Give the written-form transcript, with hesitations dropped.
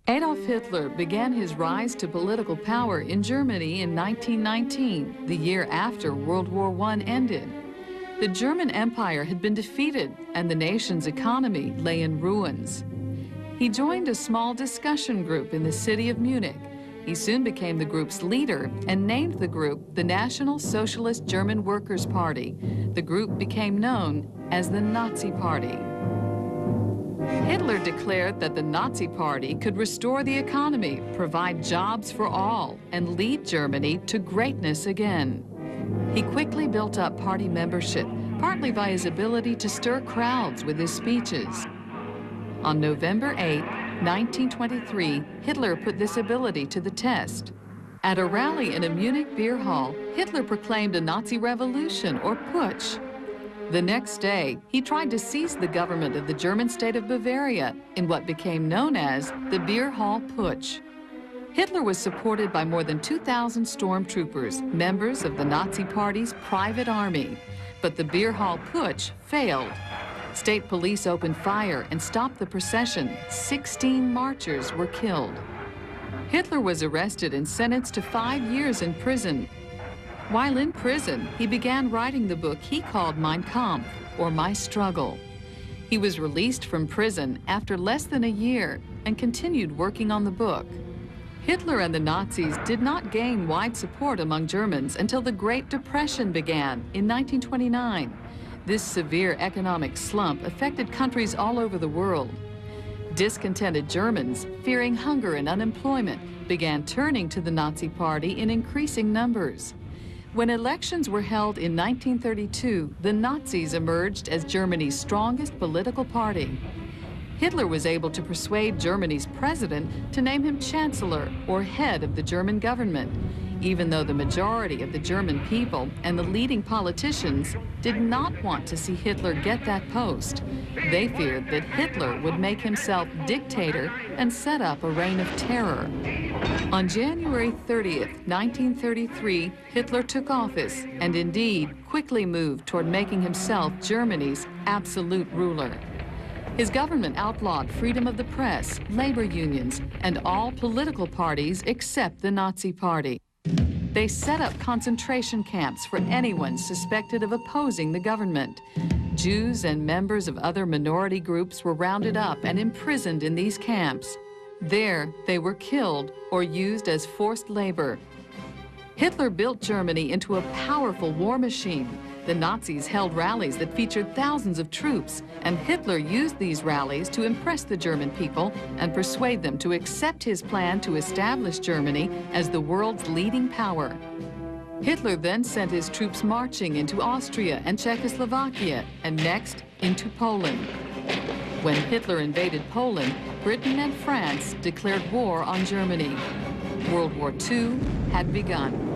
Adolf Hitler began his rise to political power in Germany in 1919, the year after World War I ended. The German Empire had been defeated and the nation's economy lay in ruins. He joined a small discussion group in the city of Munich. He soon became the group's leader and named the group the National Socialist German Workers' Party. The group became known as the Nazi Party. Hitler declared that the Nazi Party could restore the economy, provide jobs for all, and lead Germany to greatness again. He quickly built up party membership, partly by his ability to stir crowds with his speeches. On November 8, 1923, Hitler put this ability to the test. At a rally in a Munich beer hall, Hitler proclaimed a Nazi revolution, or putsch. The next day, he tried to seize the government of the German state of Bavaria in what became known as the Beer Hall Putsch. Hitler was supported by more than 2,000 stormtroopers, members of the Nazi Party's private army. But the Beer Hall Putsch failed. State police opened fire and stopped the procession. 16 marchers were killed. Hitler was arrested and sentenced to 5 years in prison. While in prison, he began writing the book he called Mein Kampf, or My Struggle. He was released from prison after less than a year and continued working on the book. Hitler and the Nazis did not gain wide support among Germans until the Great Depression began in 1929. This severe economic slump affected countries all over the world. Discontented Germans, fearing hunger and unemployment, began turning to the Nazi Party in increasing numbers. When elections were held in 1932, the Nazis emerged as Germany's strongest political party. Hitler was able to persuade Germany's president to name him chancellor, or head of the German government, even though the majority of the German people and the leading politicians did not want to see Hitler get that post. They feared that Hitler would make himself dictator and set up a reign of terror. On January 30th, 1933, Hitler took office and indeed quickly moved toward making himself Germany's absolute ruler. His government outlawed freedom of the press, labor unions, and all political parties except the Nazi Party. They set up concentration camps for anyone suspected of opposing the government. Jews and members of other minority groups were rounded up and imprisoned in these camps. There, they were killed or used as forced labor. Hitler built Germany into a powerful war machine. The Nazis held rallies that featured thousands of troops, and Hitler used these rallies to impress the German people and persuade them to accept his plan to establish Germany as the world's leading power. Hitler then sent his troops marching into Austria and Czechoslovakia, and next into Poland. When Hitler invaded Poland, Britain and France declared war on Germany. World War II had begun.